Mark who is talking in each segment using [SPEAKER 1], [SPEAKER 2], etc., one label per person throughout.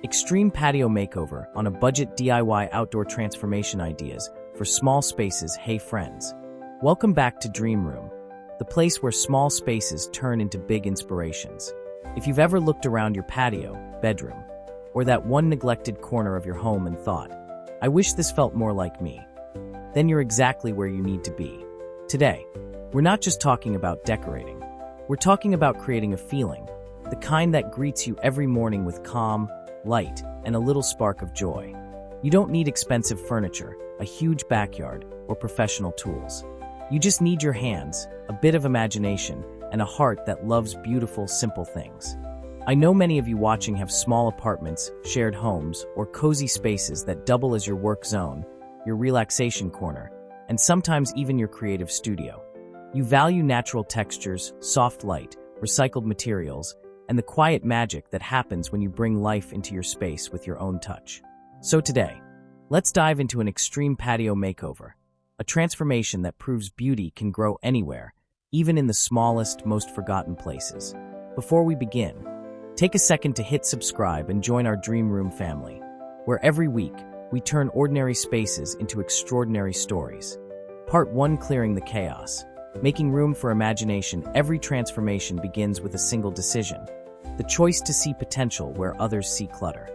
[SPEAKER 1] Extreme Patio Makeover on a budget DIY outdoor transformation ideas for small spaces. Hey friends, welcome back to Dream Room, the place where small spaces turn into big inspirations. If you've ever looked around your patio, bedroom, or that one neglected corner of your home and thought, I wish this felt more like me, then you're exactly where you need to be. Today, we're not just talking about decorating. We're talking about creating a feeling, the kind that greets you every morning with calm, light, and a little spark of joy. You don't need expensive furniture, a huge backyard, or professional tools. You just need your hands, a bit of imagination, and a heart that loves beautiful, simple things. I know many of you watching have small apartments, shared homes, or cozy spaces that double as your work zone, your relaxation corner, and sometimes even your creative studio. You value natural textures, soft light, recycled materials, and the quiet magic that happens when you bring life into your space with your own touch. So today, let's dive into an extreme patio makeover, a transformation that proves beauty can grow anywhere, even in the smallest, most forgotten places. Before we begin, take a second to hit subscribe and join our Dream Room family, where every week we turn ordinary spaces into extraordinary stories. Part 1: Clearing the chaos. Making room for imagination. Every transformation begins with a single decision, the choice to see potential where others see clutter.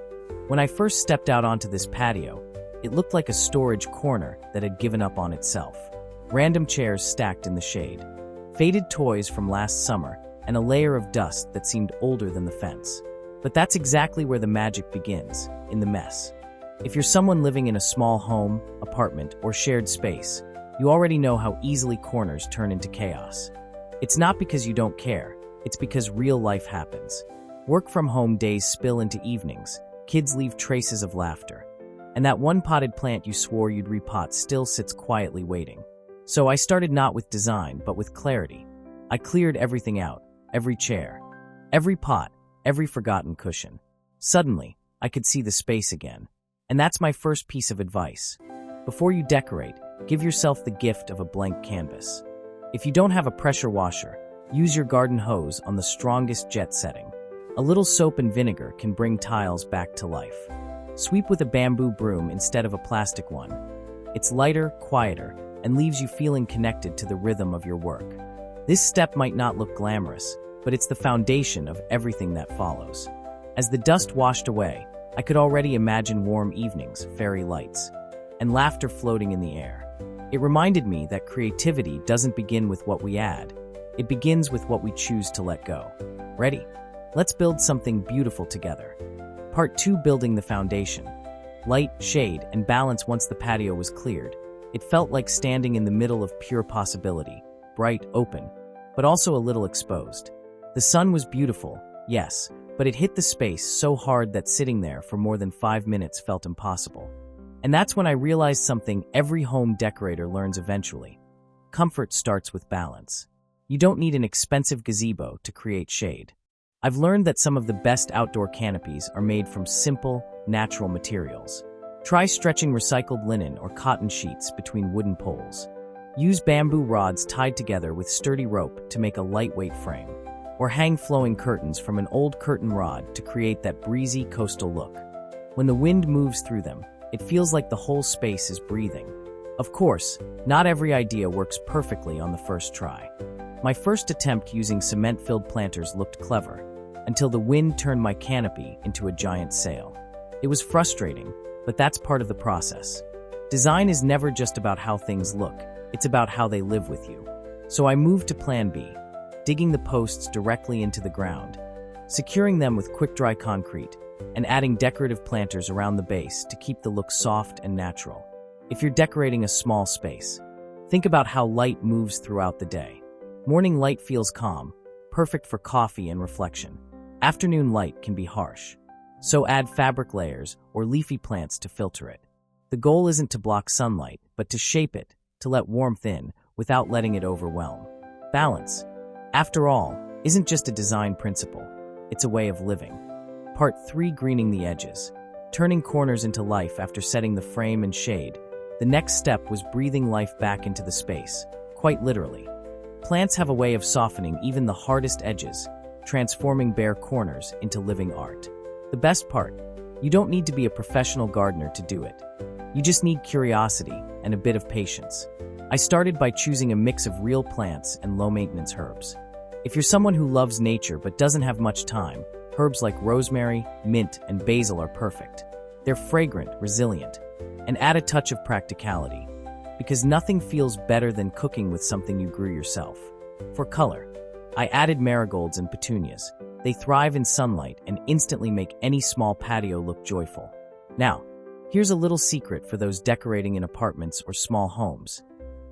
[SPEAKER 1] When I first stepped out onto this patio, it looked like a storage corner that had given up on itself. Random chairs stacked in the shade, faded toys from last summer, and a layer of dust that seemed older than the fence. But that's exactly where the magic begins, in the mess. If you're someone living in a small home, apartment, or shared space, you already know how easily corners turn into chaos. It's not because you don't care, it's because real life happens. Work from home days spill into evenings, kids leave traces of laughter, and that one potted plant you swore you'd repot still sits quietly waiting. So I started not with design, but with clarity. I cleared everything out, every chair, every pot, every forgotten cushion. Suddenly, I could see the space again. And that's my first piece of advice. Before you decorate, give yourself the gift of a blank canvas. If you don't have a pressure washer, use your garden hose on the strongest jet setting. A little soap and vinegar can bring tiles back to life. Sweep with a bamboo broom instead of a plastic one. It's lighter, quieter, and leaves you feeling connected to the rhythm of your work. This step might not look glamorous, but it's the foundation of everything that follows. As the dust washed away, I could already imagine warm evenings, fairy lights, and laughter floating in the air. It reminded me that creativity doesn't begin with what we add. It begins with what we choose to let go. Ready? Let's build something beautiful together. Part 2: Building the foundation. Light, shade, and balance. Once the patio was cleared, it felt like standing in the middle of pure possibility, bright, open, but also a little exposed. The sun was beautiful, yes, but it hit the space so hard that sitting there for more than 5 minutes felt impossible. And that's when I realized something every home decorator learns eventually. Comfort starts with balance. You don't need an expensive gazebo to create shade. I've learned that some of the best outdoor canopies are made from simple, natural materials. Try stretching recycled linen or cotton sheets between wooden poles. Use bamboo rods tied together with sturdy rope to make a lightweight frame. Or hang flowing curtains from an old curtain rod to create that breezy coastal look. When the wind moves through them, it feels like the whole space is breathing. Of course, not every idea works perfectly on the first try. My first attempt using cement-filled planters looked clever, until the wind turned my canopy into a giant sail. It was frustrating, but that's part of the process. Design is never just about how things look, it's about how they live with you. So I moved to Plan B, digging the posts directly into the ground, securing them with quick-dry concrete, and adding decorative planters around the base to keep the look soft and natural. If you're decorating a small space, think about how light moves throughout the day. Morning light feels calm, perfect for coffee and reflection. Afternoon light can be harsh, so add fabric layers or leafy plants to filter it. The goal isn't to block sunlight, but to shape it, to let warmth in without letting it overwhelm. Balance, after all, isn't just a design principle, it's a way of living. Part 3: Greening the edges. Turning corners into life. After setting the frame and shade, the next step was breathing life back into the space, quite literally. Plants have a way of softening even the hardest edges, transforming bare corners into living art. The best part, You don't need to be a professional gardener to do it. You just need curiosity and a bit of patience. I started by choosing a mix of real plants and low-maintenance herbs. If you're someone who loves nature but doesn't have much time, herbs like rosemary, mint, and basil are perfect. They're fragrant, resilient, and add a touch of practicality, because nothing feels better than cooking with something you grew yourself. For color, I added marigolds and petunias. They thrive in sunlight and instantly make any small patio look joyful. Now, here's a little secret for those decorating in apartments or small homes.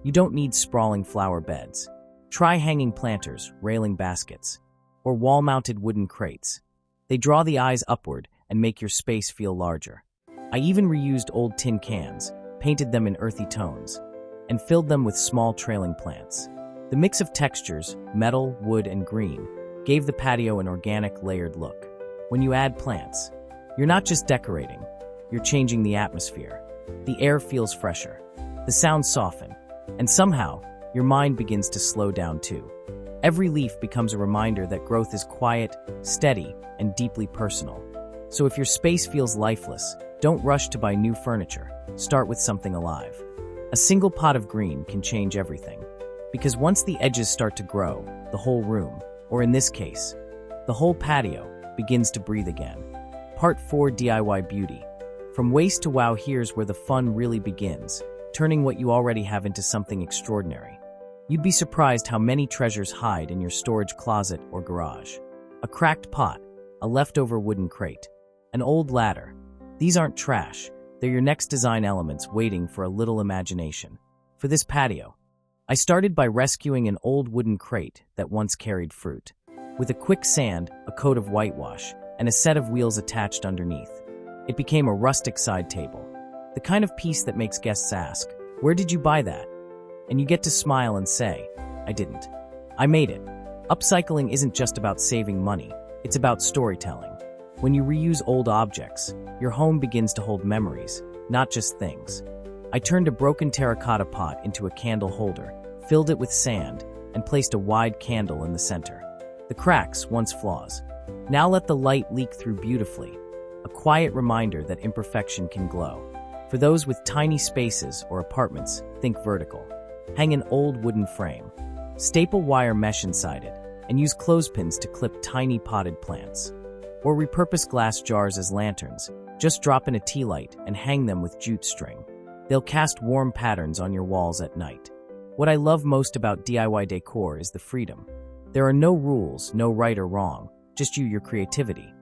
[SPEAKER 1] You don't need sprawling flower beds. Try hanging planters, railing baskets, or wall-mounted wooden crates. They draw the eyes upward and make your space feel larger. I even reused old tin cans, painted them in earthy tones, and filled them with small trailing plants. The mix of textures, metal, wood, and green, gave the patio an organic, layered look. When you add plants, you're not just decorating, you're changing the atmosphere. The air feels fresher, the sounds soften, and somehow, your mind begins to slow down too. Every leaf becomes a reminder that growth is quiet, steady, and deeply personal. So if your space feels lifeless, don't rush to buy new furniture. Start with something alive. A single pot of green can change everything. Because once the edges start to grow, the whole room, or in this case, the whole patio, begins to breathe again. Part 4: DIY Beauty. From waste to wow, here's where the fun really begins, turning what you already have into something extraordinary. You'd be surprised how many treasures hide in your storage closet or garage. A cracked pot, a leftover wooden crate, an old ladder. These aren't trash, they're your next design elements waiting for a little imagination. For this patio, I started by rescuing an old wooden crate that once carried fruit. With a quick sand, a coat of whitewash, and a set of wheels attached underneath, it became a rustic side table. The kind of piece that makes guests ask, "Where did you buy that?" And you get to smile and say, "I didn't. I made it." Upcycling isn't just about saving money, it's about storytelling. When you reuse old objects, your home begins to hold memories, not just things. I turned a broken terracotta pot into a candle holder, filled it with sand, and placed a wide candle in the center. The cracks, once flaws, now let the light leak through beautifully, a quiet reminder that imperfection can glow. For those with tiny spaces or apartments, think vertical. Hang an old wooden frame. Staple wire mesh inside it, and use clothespins to clip tiny potted plants. Or repurpose glass jars as lanterns. Just drop in a tea light and hang them with jute string. They'll cast warm patterns on your walls at night. What I love most about DIY decor is the freedom. There are no rules, no right or wrong, just your creativity.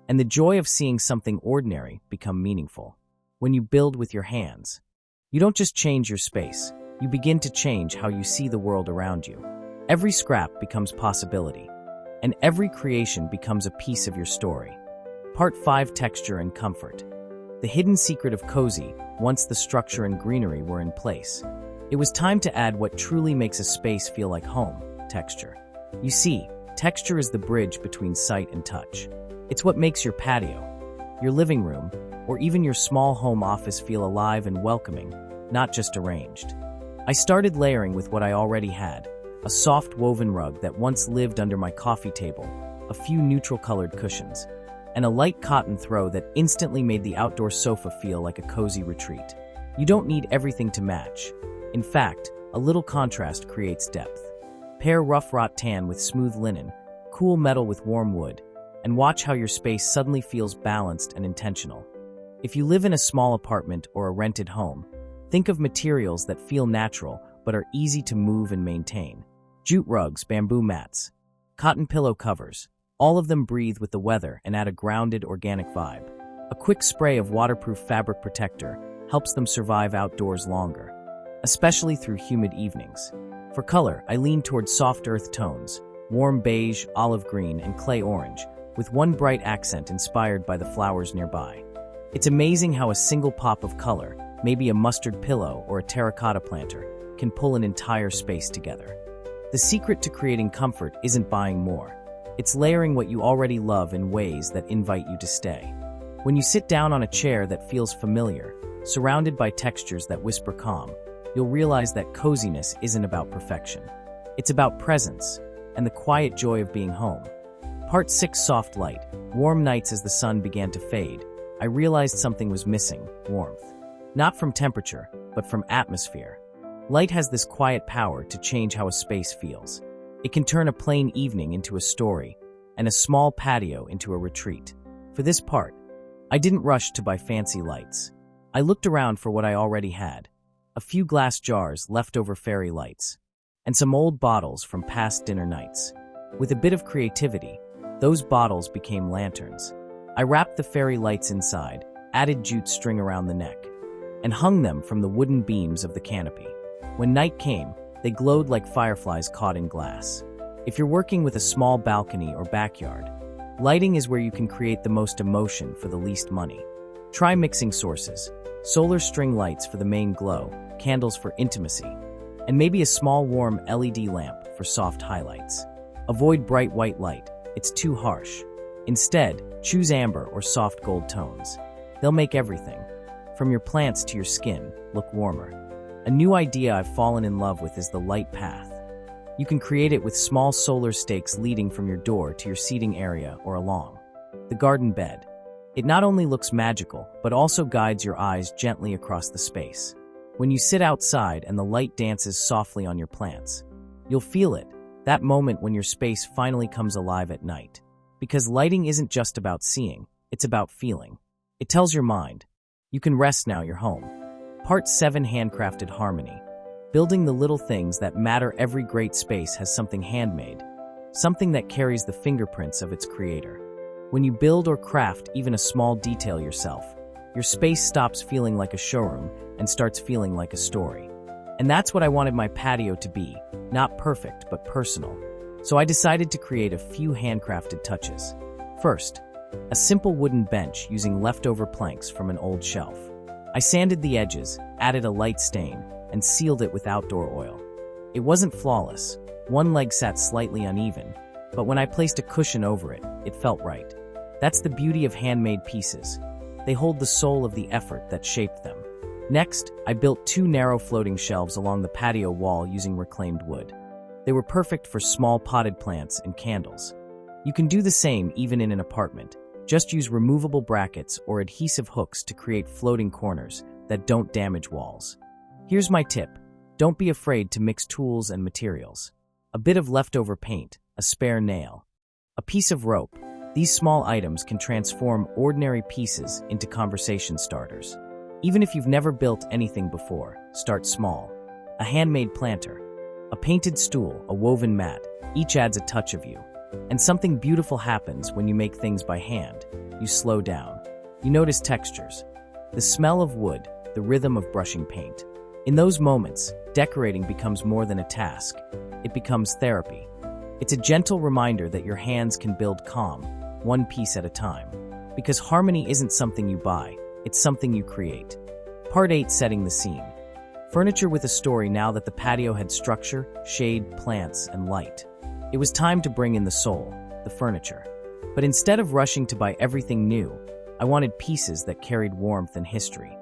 [SPEAKER 1] And the joy of seeing something ordinary become meaningful. When you build with your hands, you don't just change your space, you begin to change how you see the world around you. Every scrap becomes possibility, and every creation becomes a piece of your story. Part 5: Texture and Comfort. The hidden secret of cozy, once the structure and greenery were in place. It was time to add what truly makes a space feel like home: texture. You see, texture is the bridge between sight and touch. It's what makes your patio, your living room, or even your small home office feel alive and welcoming, not just arranged. I started layering with what I already had: a soft woven rug that once lived under my coffee table, a few neutral-colored cushions, and a light cotton throw that instantly made the outdoor sofa feel like a cozy retreat. You don't need everything to match. In fact, a little contrast creates depth. Pair rough wrought tan with smooth linen, cool metal with warm wood, and watch how your space suddenly feels balanced and intentional. If you live in a small apartment or a rented home, think of materials that feel natural but are easy to move and maintain. Jute rugs, bamboo mats, cotton pillow covers, all of them breathe with the weather and add a grounded, organic vibe. A quick spray of waterproof fabric protector helps them survive outdoors longer, especially through humid evenings. For color, I lean towards soft earth tones, warm beige, olive green, and clay orange, with one bright accent inspired by the flowers nearby. It's amazing how a single pop of color, maybe a mustard pillow or a terracotta planter, can pull an entire space together. The secret to creating comfort isn't buying more. It's layering what you already love in ways that invite you to stay. When you sit down on a chair that feels familiar, surrounded by textures that whisper calm, you'll realize that coziness isn't about perfection. It's about presence and the quiet joy of being home. Part 6: Soft Light. Warm nights as the sun began to fade, I realized something was missing: warmth. Not from temperature, but from atmosphere. Light has this quiet power to change how a space feels. It can turn a plain evening into a story, and a small patio into a retreat. For this part, I didn't rush to buy fancy lights. I looked around for what I already had: a few glass jars, leftover fairy lights, and some old bottles from past dinner nights. With a bit of creativity, those bottles became lanterns. I wrapped the fairy lights inside, added jute string around the neck, and hung them from the wooden beams of the canopy. When night came, they glowed like fireflies caught in glass. If you're working with a small balcony or backyard, lighting is where you can create the most emotion for the least money. Try mixing sources: solar string lights for the main glow, candles for intimacy, and maybe a small warm LED lamp for soft highlights. Avoid bright white light, it's too harsh. Instead, choose amber or soft gold tones. They'll make everything, from your plants to your skin, look warmer. A new idea I've fallen in love with is the light path. You can create it with small solar stakes leading from your door to your seating area or along the garden bed. It not only looks magical, but also guides your eyes gently across the space. When you sit outside and the light dances softly on your plants, you'll feel it, that moment when your space finally comes alive at night. Because lighting isn't just about seeing, it's about feeling. It tells your mind, you can rest now, you're home. Part 7: Handcrafted Harmony. Building the little things that matter. Every great space has something handmade, something that carries the fingerprints of its creator. When you build or craft even a small detail yourself, your space stops feeling like a showroom and starts feeling like a story. And that's what I wanted my patio to be, not perfect, but personal. So I decided to create a few handcrafted touches. First, a simple wooden bench using leftover planks from an old shelf. I sanded the edges, added a light stain, and sealed it with outdoor oil. It wasn't flawless. One leg sat slightly uneven, but when I placed a cushion over it, it felt right. That's the beauty of handmade pieces. They hold the soul of the effort that shaped them. Next, I built 2 narrow floating shelves along the patio wall using reclaimed wood. They were perfect for small potted plants and candles. You can do the same even in an apartment. Just use removable brackets or adhesive hooks to create floating corners that don't damage walls. Here's my tip: don't be afraid to mix tools and materials. A bit of leftover paint, a spare nail, a piece of rope. These small items can transform ordinary pieces into conversation starters. Even if you've never built anything before, start small. A handmade planter, a painted stool, a woven mat, each adds a touch of you. And something beautiful happens when you make things by hand. You slow down. You notice textures, the smell of wood, the rhythm of brushing paint. In those moments, decorating becomes more than a task. It becomes therapy. It's a gentle reminder that your hands can build calm, one piece at a time. Because harmony isn't something you buy, it's something you create. Part 8: Setting the Scene. Furniture with a story. Now that the patio had structure, shade, plants, and light, it was time to bring in the soul, the furniture. But instead of rushing to buy everything new, I wanted pieces that carried warmth and history.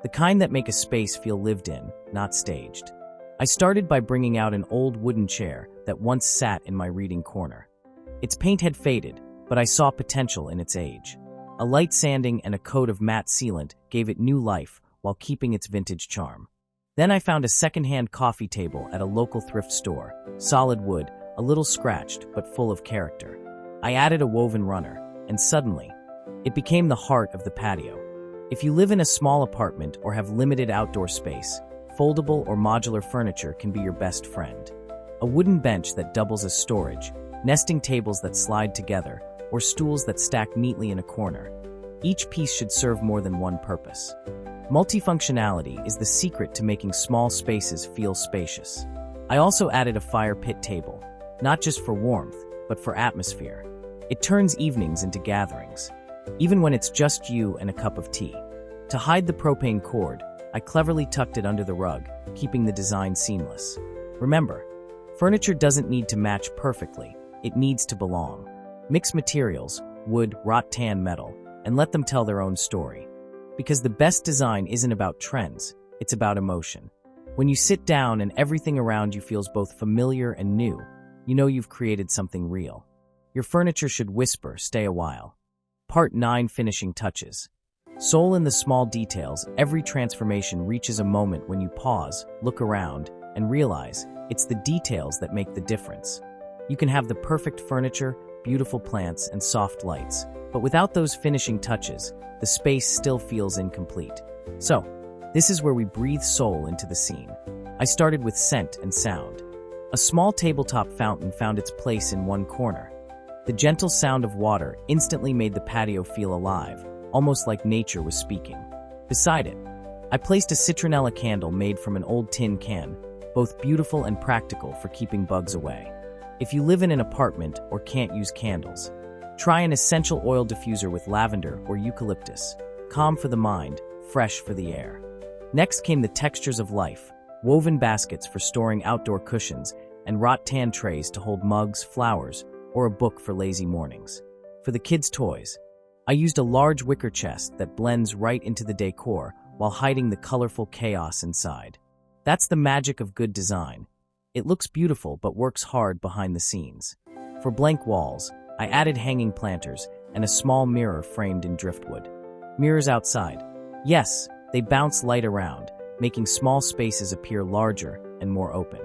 [SPEAKER 1] The kind that make a space feel lived in, not staged. I started by bringing out an old wooden chair that once sat in my reading corner. Its paint had faded, but I saw potential in its age. A light sanding and a coat of matte sealant gave it new life while keeping its vintage charm. Then I found a second-hand coffee table at a local thrift store, solid wood, a little scratched but full of character. I added a woven runner, and suddenly, it became the heart of the patio. If you live in a small apartment or have limited outdoor space, foldable or modular furniture can be your best friend. A wooden bench that doubles as storage, nesting tables that slide together, or stools that stack neatly in a corner. Each piece should serve more than one purpose. Multifunctionality is the secret to making small spaces feel spacious. I also added a fire pit table, not just for warmth, but for atmosphere. It turns evenings into gatherings, even when it's just you and a cup of tea. To hide the propane cord, I cleverly tucked it under the rug, keeping the design seamless. Remember, furniture doesn't need to match perfectly, it needs to belong. Mix materials, wood, wrought tan, metal, and let them tell their own story. Because the best design isn't about trends, it's about emotion. When you sit down and everything around you feels both familiar and new, you know you've created something real. Your furniture should whisper, "Stay a while." Part 9: Finishing Touches. Soul in the small details, every transformation reaches a moment when you pause, look around, and realize it's the details that make the difference. You can have the perfect furniture, beautiful plants, and soft lights, but without those finishing touches, the space still feels incomplete. So, this is where we breathe soul into the scene. I started with scent and sound. A small tabletop fountain found its place in one corner. The gentle sound of water instantly made the patio feel alive, almost like nature was speaking. Beside it, I placed a citronella candle made from an old tin can, both beautiful and practical for keeping bugs away. If you live in an apartment or can't use candles, try an essential oil diffuser with lavender or eucalyptus. Calm for the mind, fresh for the air. Next came the textures of life, woven baskets for storing outdoor cushions, and rattan trays to hold mugs, flowers, or a book for lazy mornings. For the kids' toys, I used a large wicker chest that blends right into the decor while hiding the colorful chaos inside. That's the magic of good design. It looks beautiful but works hard behind the scenes. For blank walls, I added hanging planters and a small mirror framed in driftwood. Mirrors outside. Yes, they bounce light around, making small spaces appear larger and more open.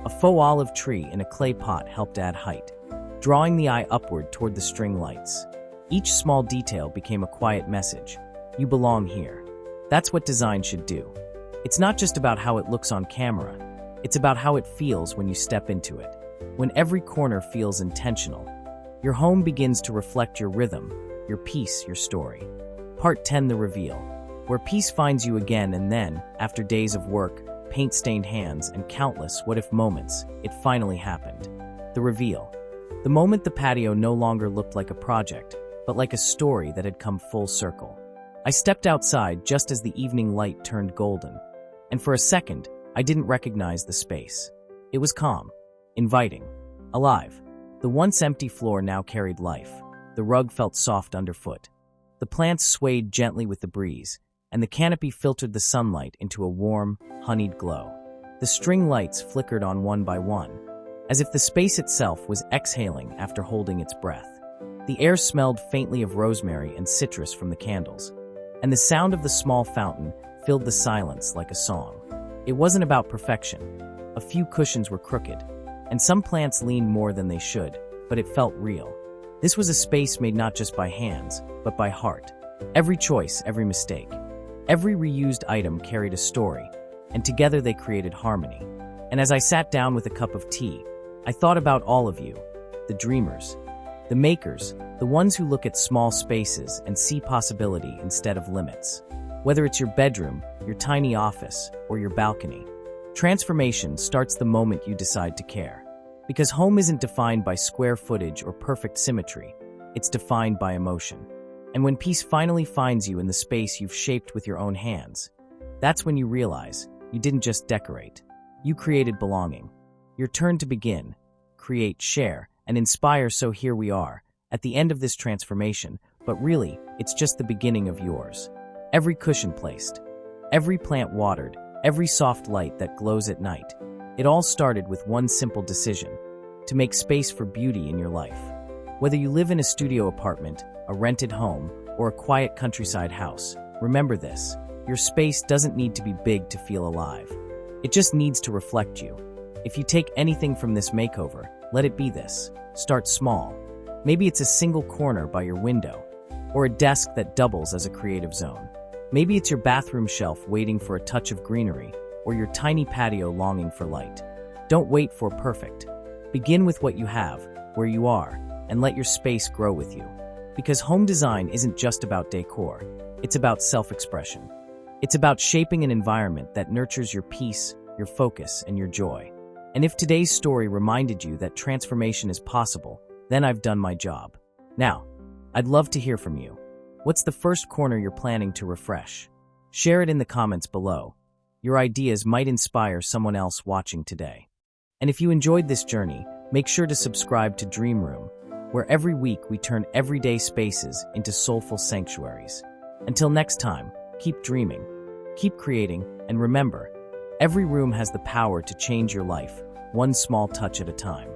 [SPEAKER 1] A faux olive tree in a clay pot helped add height, drawing the eye upward toward the string lights. Each small detail became a quiet message. You belong here. That's what design should do. It's not just about how it looks on camera. It's about how it feels when you step into it. When every corner feels intentional, your home begins to reflect your rhythm, your peace, your story. Part 10, the reveal. Where peace finds you again, and then, after days of work, paint-stained hands, and countless what-if moments, it finally happened. The reveal. The moment the patio no longer looked like a project, but like a story that had come full circle. I stepped outside just as the evening light turned golden, and for a second, I didn't recognize the space. It was calm, inviting, alive. The once empty floor now carried life. The rug felt soft underfoot. The plants swayed gently with the breeze, and the canopy filtered the sunlight into a warm, honeyed glow. The string lights flickered on one by one, as if the space itself was exhaling after holding its breath. The air smelled faintly of rosemary and citrus from the candles, and the sound of the small fountain filled the silence like a song. It wasn't about perfection. A few cushions were crooked, and some plants leaned more than they should, but it felt real. This was a space made not just by hands, but by heart. Every choice, every mistake, every reused item carried a story, and together they created harmony. And as I sat down with a cup of tea, I thought about all of you, the dreamers, the makers, the ones who look at small spaces and see possibility instead of limits. Whether it's your bedroom, your tiny office, or your balcony, transformation starts the moment you decide to care. Because home isn't defined by square footage or perfect symmetry, it's defined by emotion. And when peace finally finds you in the space you've shaped with your own hands, that's when you realize you didn't just decorate. You created belonging. Your turn to begin, create, share, and inspire. So here we are, at the end of this transformation, but really, it's just the beginning of yours. Every cushion placed, every plant watered, every soft light that glows at night. It all started with one simple decision: to make space for beauty in your life. Whether you live in a studio apartment, a rented home, or a quiet countryside house, remember this: your space doesn't need to be big to feel alive. It just needs to reflect you. If you take anything from this makeover, let it be this. Start small. Maybe it's a single corner by your window, or a desk that doubles as a creative zone. Maybe it's your bathroom shelf waiting for a touch of greenery, or your tiny patio longing for light. Don't wait for perfect. Begin with what you have, where you are, and let your space grow with you. Because home design isn't just about decor, it's about self-expression. It's about shaping an environment that nurtures your peace, your focus, and your joy. And if today's story reminded you that transformation is possible, then I've done my job. Now, I'd love to hear from you. What's the first corner you're planning to refresh? Share it in the comments below. Your ideas might inspire someone else watching today. And if you enjoyed this journey, make sure to subscribe to Dream Room, where every week we turn everyday spaces into soulful sanctuaries. Until next time, keep dreaming, keep creating, and remember, every room has the power to change your life, one small touch at a time.